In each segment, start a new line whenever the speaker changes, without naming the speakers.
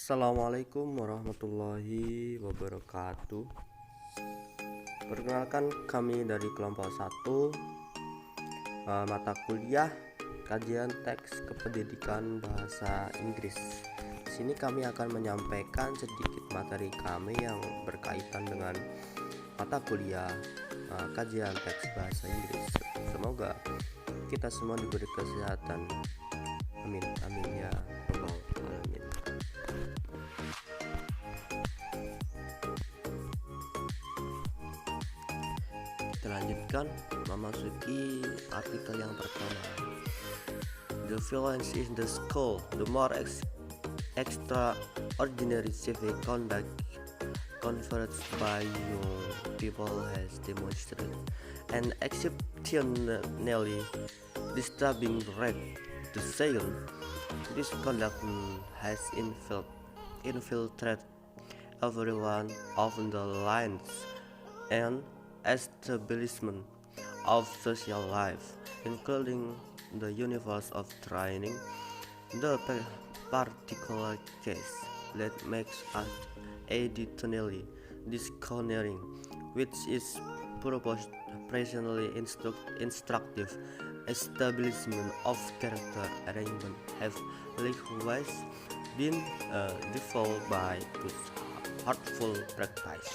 Assalamualaikum warahmatullahi wabarakatuh. Perkenalkan, kami dari kelompok 1, mata kuliah kajian teks kependidikan bahasa Inggris. Di sini kami akan menyampaikan sedikit materi kami yang berkaitan dengan mata kuliah kajian teks bahasa Inggris. Semoga kita semua diberi kesehatan. Amin amin ya rabbal alamin. Kita lanjutkan memasuki artikel yang pertama. The violence in the school, the more extraordinary civic conduct conferred by young people has demonstrated an exceptionally disturbing rate to sail. This conduct has infiltrated every one of the lines and establishment of social life, including the universe of training. The particular case that makes us additionally disconcerting, which is proportionally instructive establishment of character arrangement, have likewise been defaulted by this hurtful practice.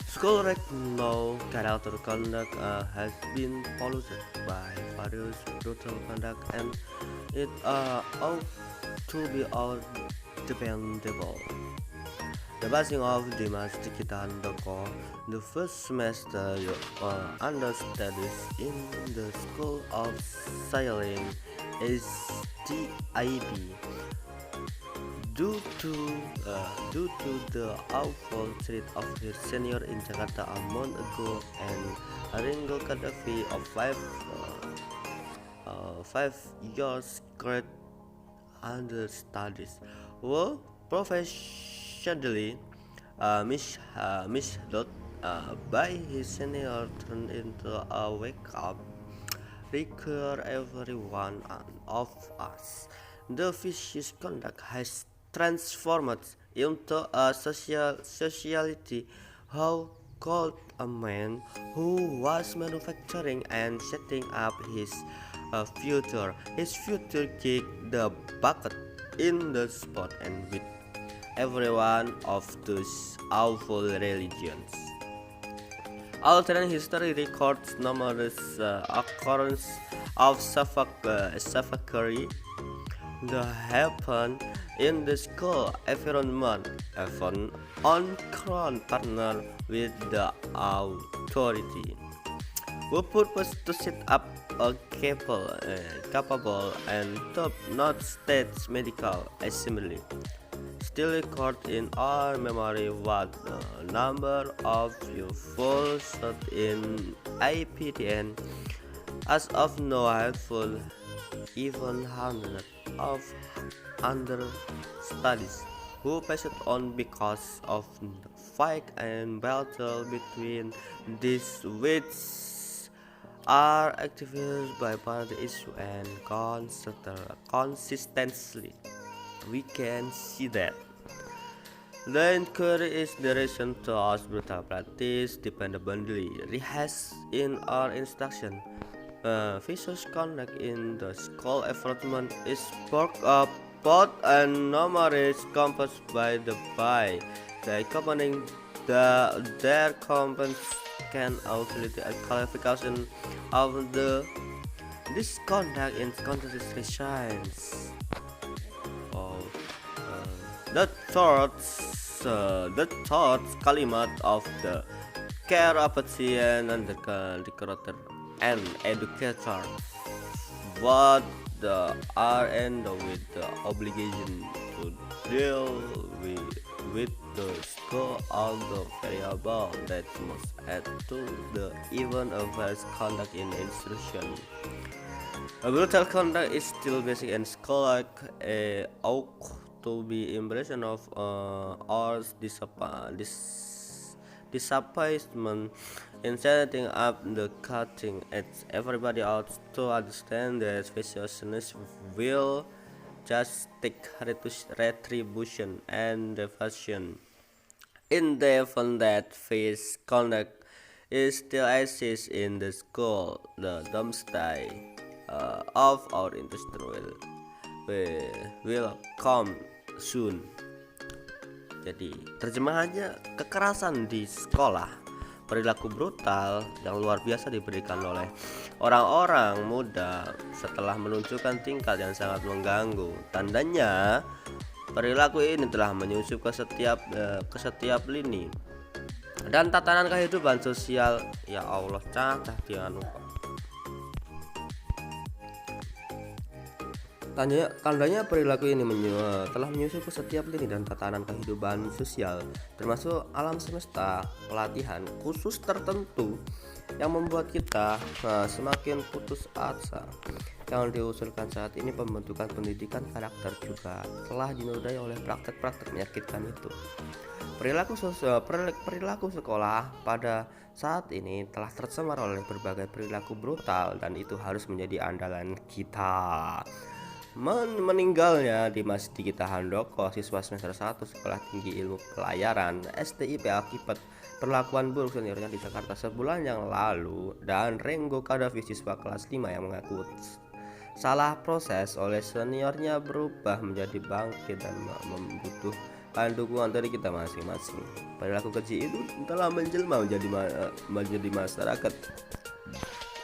School right now character conduct has been polluted by various brutal conduct, and it ought to be all dependable. The passing of Dimas Dikitandoko, the first semester understudies in the School of Sailing STIB. Due to the awful treat of her senior in Jakarta a month ago, and Ringo Gaddafi of 5 years grade understudies were professionally mishandled by his senior, turned into a wake-up require every one of us. The vicious conduct has transformed into a sociality. How could a man who was manufacturing and setting up his future kick the bucket in the spot and with every one of those awful religions? Alternate history records numerous occurrences of suffocating that happen in the school environment, even on crown partner with the authority, who purpose to set up a capable and top-notch state medical assembly. Still record in our memory what the number of you fall short in IPTN. As of now, I full even hundred of understudies who passed on because of the fight and battle between these, which are activated by party issue and consistently. We can see that the inquiry is the reason to us brutal practice dependably rehashed in our instruction. Vicious conduct in the school environment is sparked up both and numerous composed by the accompanying their components can utility a qualification of this conduct in context science. The third kalimat of the care apathy and the recruiter and educator, what the are and with the obligation to deal with the school all the variable that must add to the even of his conduct in instruction. A brutal conduct is still basic and school like a ought to be impression of our disappointment in setting up the cutting edge. Everybody ought to understand that viciousness will justice, retribution, and devotion. In the event that this conduct is still exists in the school, the doomsday of our institution will come soon. Jadi terjemahannya, kekerasan di sekolah, perilaku brutal yang luar biasa diberikan oleh orang-orang muda setelah menunjukkan tingkat yang sangat mengganggu. Tandanya perilaku ini telah menyusup ke setiap lini dan tatanan kehidupan sosial. Ya Allah, cacah dia lupa. Tandanya perilaku ini telah menyusup ke setiap lini dan tatanan kehidupan sosial, termasuk alam semesta. Pelatihan khusus tertentu yang membuat kita semakin putus asa. Yang diusulkan saat ini, pembentukan pendidikan karakter, juga telah dinodai oleh praktek-praktek menyakitkan itu. Perilaku sekolah pada saat ini telah tercemar oleh berbagai perilaku brutal, dan itu harus menjadi andalan kita. Meninggalnya Dimas Diki Handoko, siswa semester 1 Sekolah Tinggi Ilmu Pelayaran STIP, akibat perlakuan buruk seniornya di Jakarta sebulan yang lalu, dan Renggo Kadafi, siswa kelas 5 yang mengaku salah proses oleh seniornya, berubah menjadi bangkit dan membutuhkan dukungan dari kita masing-masing. Perilaku keji itu telah menjelma menjadi masyarakat.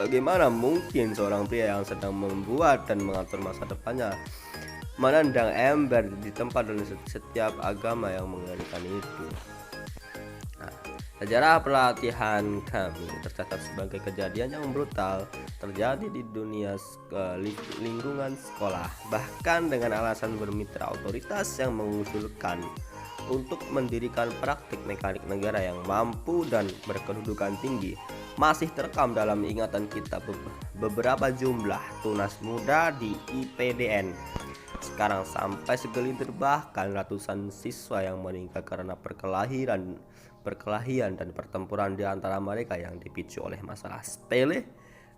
Bagaimana mungkin seorang pria yang sedang membuat dan mengatur masa depannya menendang ember di tempat dan setiap agama yang mengerikan itu? Sejarah pelatihan kami tercatat sebagai kejadian yang brutal terjadi di dunia lingkungan sekolah, bahkan dengan alasan bermitra otoritas yang mengusulkan untuk mendirikan praktik mekanik negara yang mampu dan berkedudukan tinggi. Masih terekam dalam ingatan kita beberapa jumlah tunas muda di IPDN sekarang sampai segelintir, bahkan ratusan siswa yang meninggal karena perkelahian dan pertempuran di antara mereka yang dipicu oleh masalah sepele,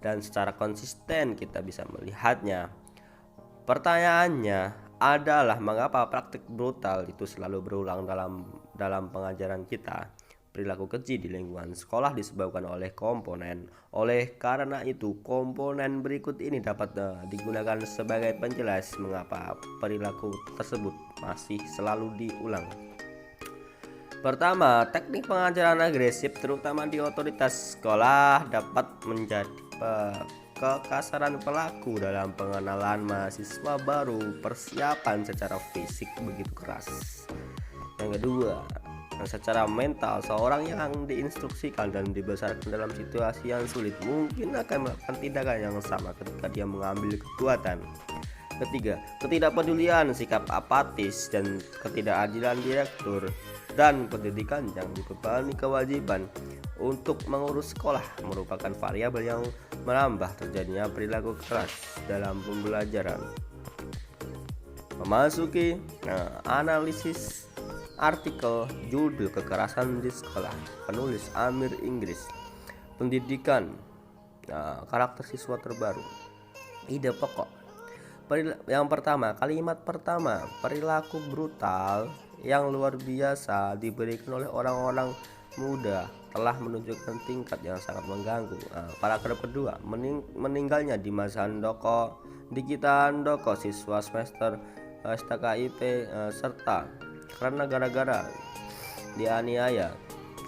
dan secara konsisten kita bisa melihatnya. Pertanyaannya adalah, mengapa praktik brutal itu selalu berulang dalam pengajaran kita? Perilaku keji di lingkungan sekolah disebabkan oleh komponen. Oleh karena itu, komponen berikut ini dapat digunakan sebagai penjelas mengapa perilaku tersebut masih selalu diulang. Pertama, teknik pengajaran agresif terutama di otoritas sekolah dapat menjadi kekasaran pelaku dalam pengenalan mahasiswa baru. Persiapan secara fisik begitu keras. Yang kedua, secara mental, seorang yang diinstruksikan dan dibesarkan dalam situasi yang sulit mungkin akan melakukan tindakan yang sama ketika dia mengambil kekuatan. Ketiga, ketidakpedulian, sikap apatis, dan ketidakadilan direktur dan pendidikan yang dibebani kewajiban untuk mengurus sekolah merupakan variabel yang menambah terjadinya perilaku keras dalam pembelajaran. Memasuki analisis artikel judul Kekerasan di Sekolah, penulis Amir Inggris, pendidikan karakter siswa terbaru. Ide pokok yang pertama, kalimat pertama, perilaku brutal yang luar biasa diberikan oleh orang-orang muda telah menunjukkan tingkat yang sangat mengganggu. Paragraf kedua, meninggalnya Dimas Diki Handoko, siswa semester STKIP serta karena gara-gara dianiaya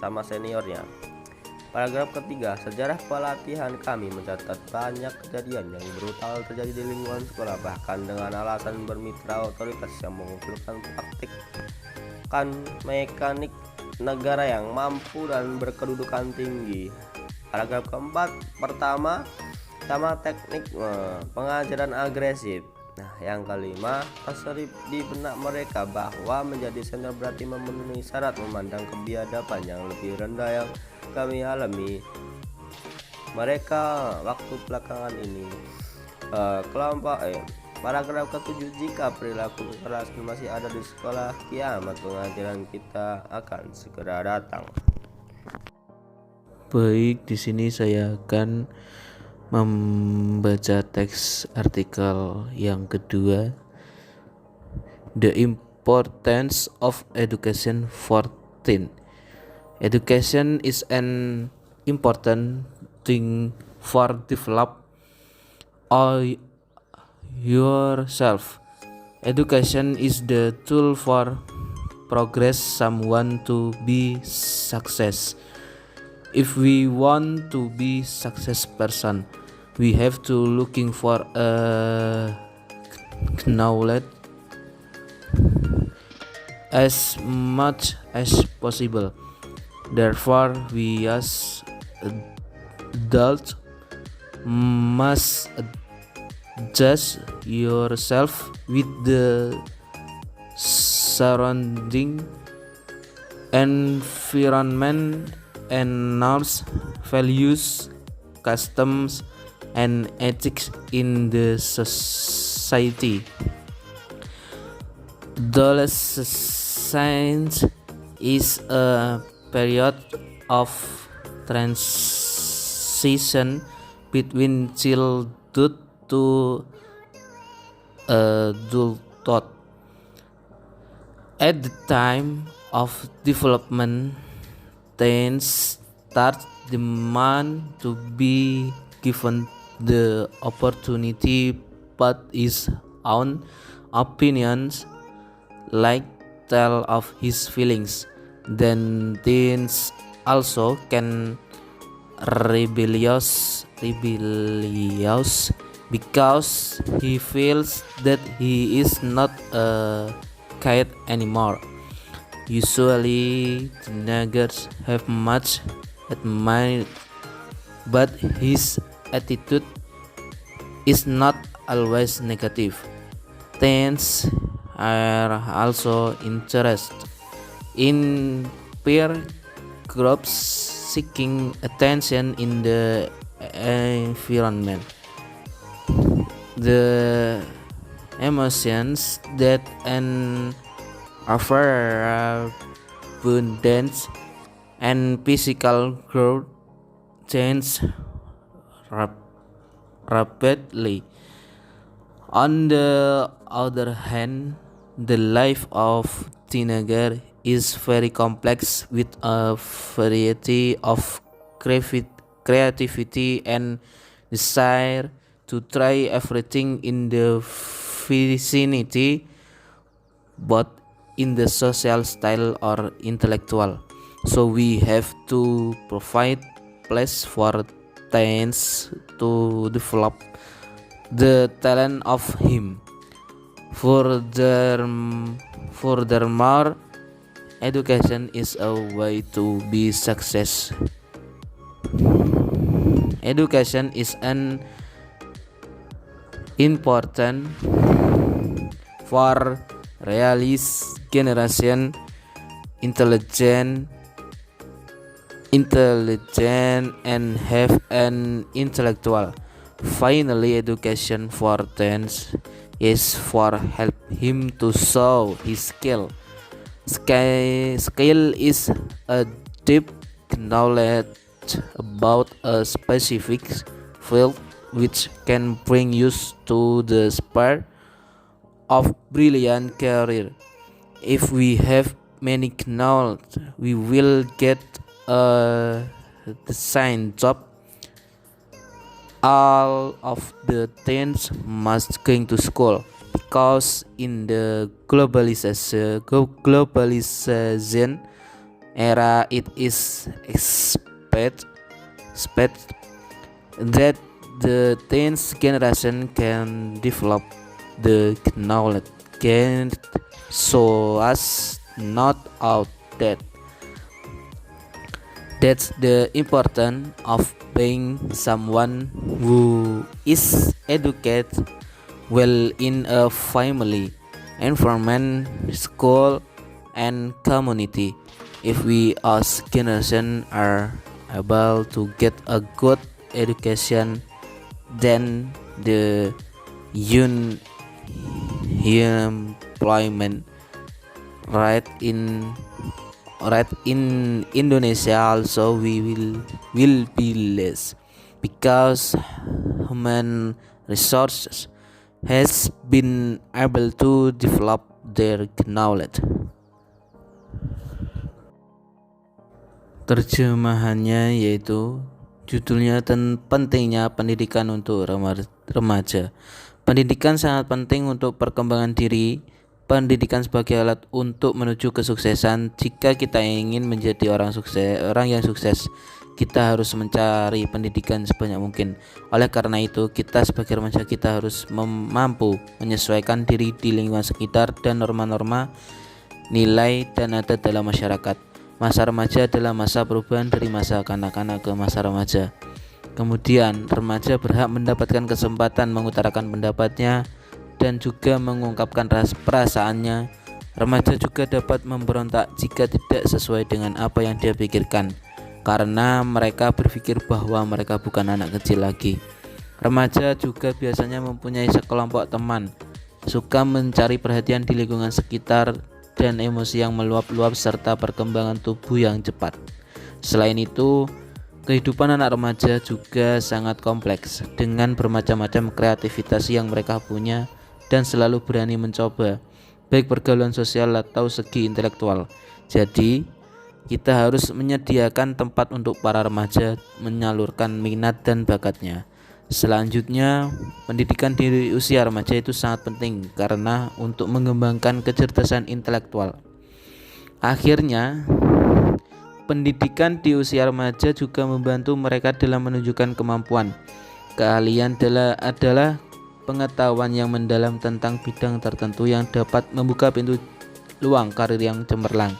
sama seniornya. Paragraf ketiga, sejarah pelatihan kami mencatat banyak kejadian yang brutal terjadi di lingkungan sekolah, bahkan dengan alasan bermitra otoritas yang mengusulkan praktik mekanik negara yang mampu dan berkedudukan tinggi. Paragraf keempat, pertama teknik pengajaran agresif. Yang kelima, terselip di benak mereka bahwa menjadi senior berarti memenuhi syarat memandang kebiadaban yang lebih rendah yang kami alami mereka waktu belakangan ini. Paragraf ke-7, jika perilaku kekerasan masih ada di sekolah, kiamat pengajaran kita akan segera datang.
Baik, di sini saya akan membaca teks artikel yang kedua The importance of education for teen. Education is an important thing for develop all yourself. Education is the tool for progress someone to be success. If we want to be success person, we have to looking for a knowledge as much as possible. Therefore, we as adults must adjust yourself with the surrounding environment and norms, values, customs, and ethics in the society. Adolescence is a period of transition between childhood to adulthood. At the time of development, teens start demand to be given the opportunity but his own opinions, like tell of his feelings. Then teens also can rebellious because he feels that he is not a kid anymore. Usually teenagers have much admired, but his attitude is not always negative. Teens are also interested in peer groups seeking attention in the environment. The emotions that an abundance and physical growth change rapidly. On the other hand, the life of teenager is very complex with a variety of creativity and desire to try everything in the vicinity, both in the social style or intellectual. So we have to provide place for teens to develop the talent of him. Furthermore, education is a way to be success. Education is an important for realist generation intelligent and have an intellectual. Finally, education for teens is for help him to show his skill. Skill is a deep knowledge about a specific field which can bring use to the spur of brilliant career. If we have many knowledge, we will get a design job. All of the teens must going to school because in the globalization era it is expect that the teens generation can develop the knowledge gained so as not out that. That's the importance of being someone who is educated well in a family, environment, school, and community. If we as generation are able to get a good education, then the unemployment rate in Indonesia also will be less because human resources has been able to develop their knowledge. Terjemahannya yaitu judulnya pentingnya pendidikan untuk remaja. Pendidikan sangat penting untuk perkembangan diri. Pendidikan sebagai alat untuk menuju kesuksesan. Jika kita ingin menjadi orang yang sukses, kita harus mencari pendidikan sebanyak mungkin. Oleh karena itu, kita sebagai remaja kita harus mampu menyesuaikan diri di lingkungan sekitar dan norma-norma nilai dan adat dalam masyarakat. Masa remaja adalah masa perubahan dari masa kanak-kanak ke masa remaja. Kemudian, remaja berhak mendapatkan kesempatan mengutarakan pendapatnya dan juga mengungkapkan perasaannya. Remaja juga dapat memberontak jika tidak sesuai dengan apa yang dia pikirkan, karena mereka berpikir bahwa mereka bukan anak kecil lagi. Remaja juga biasanya mempunyai sekelompok teman, suka mencari perhatian di lingkungan sekitar, dan emosi yang meluap-luap serta perkembangan tubuh yang cepat. Selain itu, kehidupan anak remaja juga sangat kompleks dengan bermacam-macam kreativitas yang mereka punya dan selalu berani mencoba, baik pergaulan sosial atau segi intelektual. Jadi, kita harus menyediakan tempat untuk para remaja menyalurkan minat dan bakatnya. Selanjutnya, pendidikan di usia remaja itu sangat penting karena untuk mengembangkan kecerdasan intelektual. Akhirnya, pendidikan di usia remaja juga membantu mereka dalam menunjukkan kemampuan. Keahlian adalah pengetahuan yang mendalam tentang bidang tertentu yang dapat membuka pintu luang karir yang cemerlang.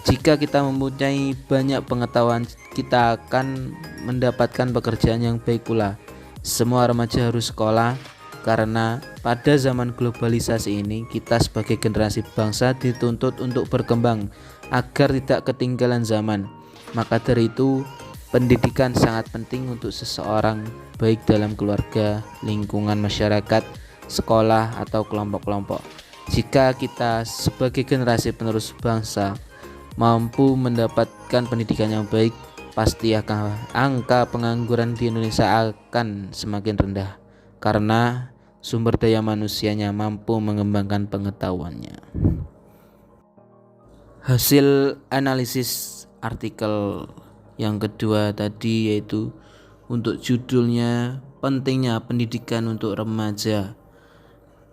Jika kita mempunyai banyak pengetahuan, kita akan mendapatkan pekerjaan yang baik pula. Semua remaja harus sekolah karena pada zaman globalisasi ini kita sebagai generasi bangsa dituntut untuk berkembang agar tidak ketinggalan zaman. Maka dari itu, pendidikan sangat penting untuk seseorang, baik dalam keluarga, lingkungan masyarakat, sekolah, atau kelompok-kelompok. Jika kita sebagai generasi penerus bangsa mampu mendapatkan pendidikan yang baik, pasti angka pengangguran di Indonesia akan semakin rendah karena sumber daya manusianya mampu mengembangkan pengetahuannya. Hasil analisis artikel yang kedua tadi yaitu untuk judulnya pentingnya pendidikan untuk remaja.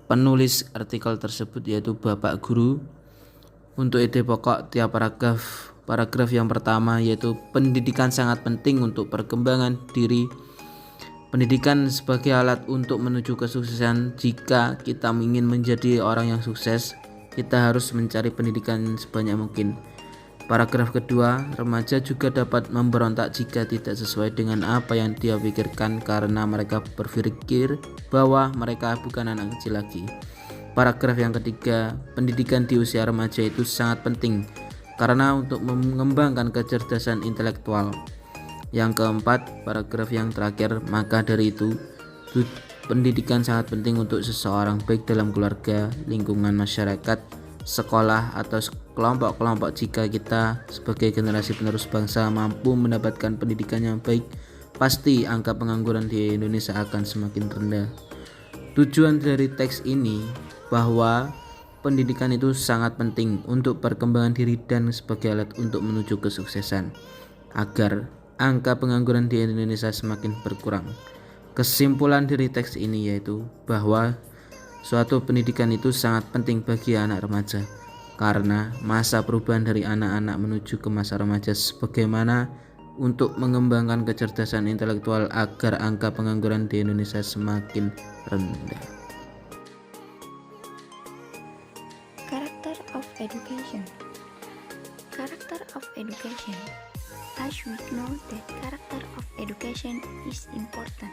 Penulis artikel tersebut yaitu Bapak Guru. Untuk ide pokok tiap paragraf yang pertama yaitu pendidikan sangat penting untuk perkembangan diri. Pendidikan sebagai alat untuk menuju kesuksesan. Jika kita ingin menjadi orang yang sukses, kita harus mencari pendidikan sebanyak mungkin. Paragraf kedua, remaja juga dapat memberontak jika tidak sesuai dengan apa yang dia pikirkan karena mereka berpikir bahwa mereka bukan anak kecil lagi. Paragraf yang ketiga, pendidikan di usia remaja itu sangat penting karena untuk mengembangkan kecerdasan intelektual. Yang keempat, paragraf yang terakhir, maka dari itu pendidikan sangat penting untuk seseorang baik dalam keluarga, lingkungan masyarakat, sekolah, atau kelompok-kelompok. Jika kita sebagai generasi penerus bangsa mampu mendapatkan pendidikan yang baik, pasti angka pengangguran di Indonesia akan semakin rendah. Tujuan dari teks ini bahwa pendidikan itu sangat penting untuk perkembangan diri dan sebagai alat untuk menuju kesuksesan agar angka pengangguran di Indonesia semakin berkurang. Kesimpulan dari teks ini yaitu bahwa suatu pendidikan itu sangat penting bagi anak remaja karena masa perubahan dari anak-anak menuju ke masa remaja sebagaimana untuk mengembangkan kecerdasan intelektual agar angka pengangguran di Indonesia semakin rendah.
Character of education. Character of education. As we know that character of education is important.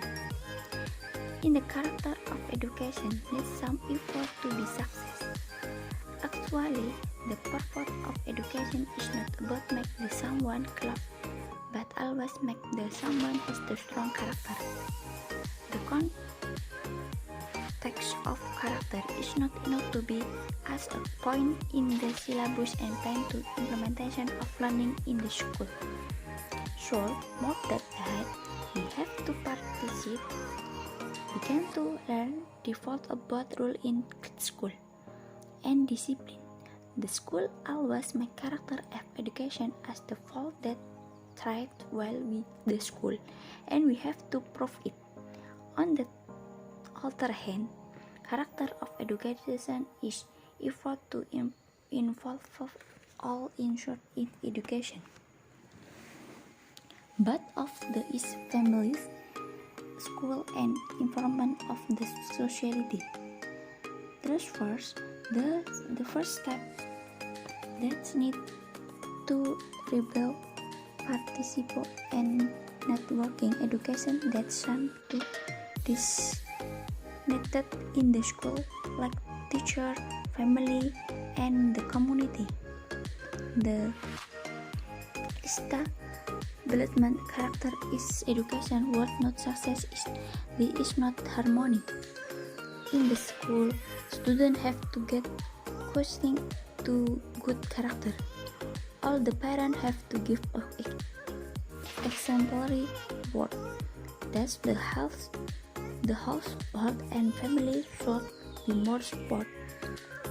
In the character of education needs some effort to be success. Actually, the purpose of education is not about make the someone club, but always make the someone has the strong character. The context of character is not enough to be as a point in the syllabus and plan to implementation of learning in the school. So, more than that, we have to participate. Begin to learn default about rule in school. and discipline. The school always make character of education as the fault that thrived well with the school, and we have to prove it. On the other hand, character of education is effort to involve all insured in education. But of the is families, school, and environment of the society. Thus first, the first step that's need to rebuild participate and networking education that some to this needed in the school, like teacher, family, and the community. The development character is education word not success is not harmony. In the school, students have to get coaching to good character. All the parents have to give a exemplary word. Thus the household and family should be more support,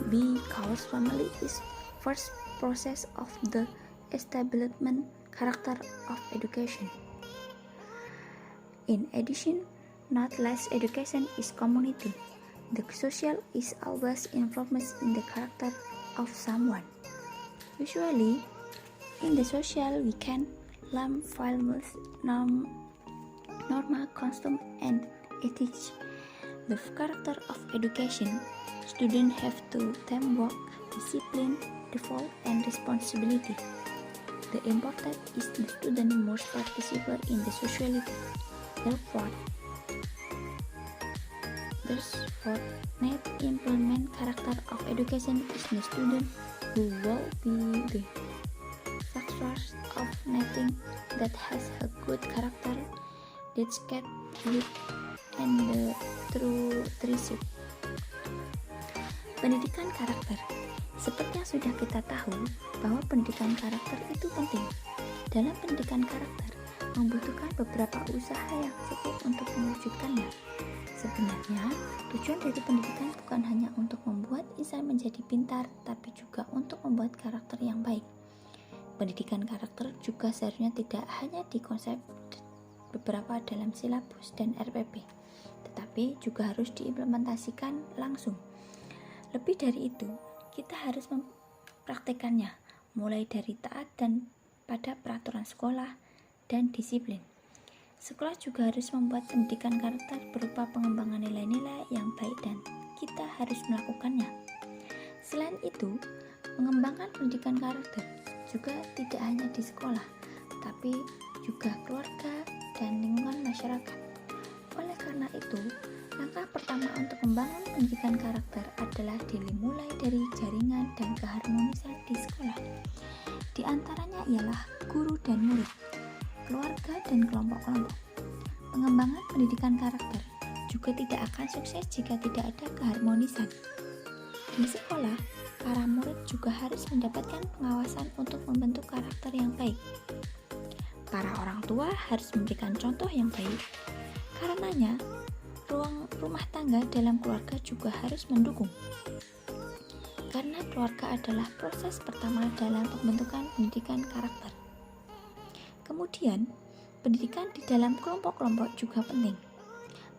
because family is first process of the establishment character of education. In addition, not less education is community. The social is always influenced in the character of someone. Usually, in the social we can learn values, normal custom, and ethics. The character of education, students have to teamwork, discipline, default, and responsibility. The important is the student must participate in the sociality. Therefore, net implement character of education is the student who will be the success of nothing that has a good character, that's get good, and the true treasure. Pendidikan karakter. Seperti yang sudah kita tahu bahwa pendidikan karakter itu penting. Dalam pendidikan karakter membutuhkan beberapa usaha yang cukup untuk mewujudkannya. Sebenarnya, tujuan dari pendidikan bukan hanya untuk membuat insan menjadi pintar, tapi juga untuk membuat karakter yang baik. Pendidikan karakter juga seharusnya tidak hanya dikonsep beberapa dalam silabus dan RPP, tetapi juga harus diimplementasikan langsung. Lebih dari itu, kita harus mempraktekannya, mulai dari taat dan pada peraturan sekolah dan disiplin. Sekolah juga harus membuat pendidikan karakter berupa pengembangan nilai-nilai yang baik dan kita harus melakukannya. Selain itu, mengembangkan pendidikan karakter juga tidak hanya di sekolah, tapi juga keluarga dan lingkungan masyarakat. Oleh karena itu, langkah pertama untuk membangun pendidikan karakter adalah dimulai dari jaringan dan keharmonisan di sekolah. Di antaranya ialah guru dan murid, keluarga dan kelompok-kelompok. Pengembangan pendidikan karakter juga tidak akan sukses jika tidak ada keharmonisan. Di sekolah, para murid juga harus mendapatkan pengawasan untuk membentuk karakter yang baik. Para orang tua harus memberikan contoh yang baik. Karenanya, ruang rumah tangga dalam keluarga juga harus mendukung. Karena keluarga adalah proses pertama dalam pembentukan pendidikan karakter. Kemudian, pendidikan di dalam kelompok-kelompok juga penting.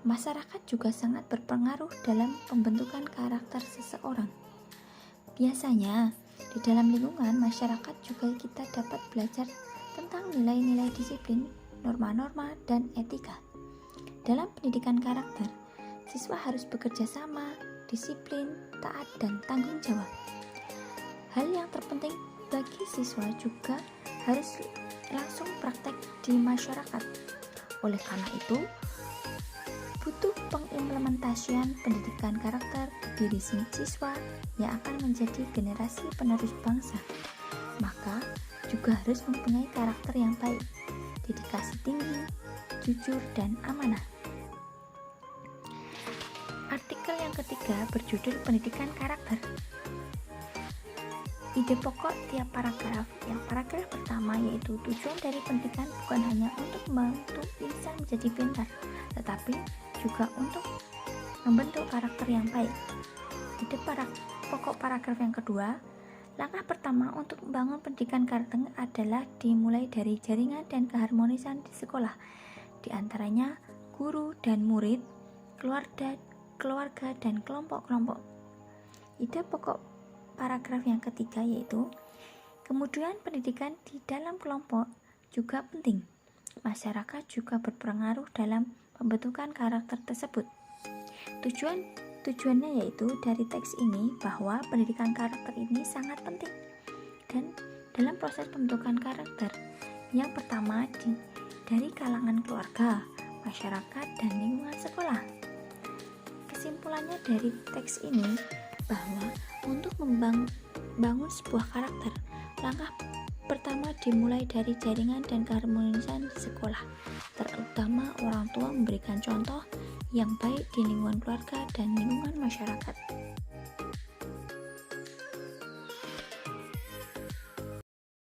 Masyarakat juga sangat berpengaruh dalam pembentukan karakter seseorang. Biasanya, di dalam lingkungan masyarakat juga kita dapat belajar tentang nilai-nilai disiplin, norma-norma, dan etika. Dalam pendidikan karakter, siswa harus bekerja sama, disiplin, taat, dan tanggung jawab. Hal yang terpenting bagi siswa juga harus langsung praktek di masyarakat. Oleh karena itu, butuh pengimplementasian pendidikan karakter di diri siswa yang akan menjadi generasi penerus bangsa. Maka juga harus mempunyai karakter yang baik, dedikasi tinggi, jujur, dan amanah. Artikel yang ketiga berjudul Pendidikan Karakter. Ide pokok tiap paragraf. Yang paragraf pertama yaitu tujuan dari pendidikan bukan hanya untuk membantu insan menjadi pintar, tetapi juga untuk membentuk karakter yang baik. Ide pokok paragraf yang kedua, langkah pertama untuk membangun pendidikan karakter adalah dimulai dari jaringan dan keharmonisan di sekolah, di antaranya guru dan murid, keluarga dan kelompok-kelompok. Ide pokok paragraf yang ketiga yaitu, kemudian pendidikan di dalam kelompok juga penting. Masyarakat juga berpengaruh dalam pembentukan karakter tersebut. Tujuannya yaitu dari teks ini bahwa pendidikan karakter ini sangat penting dan dalam proses pembentukan karakter yang pertama dari kalangan keluarga, masyarakat, dan lingkungan sekolah. Kesimpulannya dari teks ini bahwa untuk membangun sebuah karakter, langkah pertama dimulai dari jaringan dan keharmonisan di sekolah, terutama orang tua memberikan contoh yang baik di lingkungan keluarga dan lingkungan masyarakat.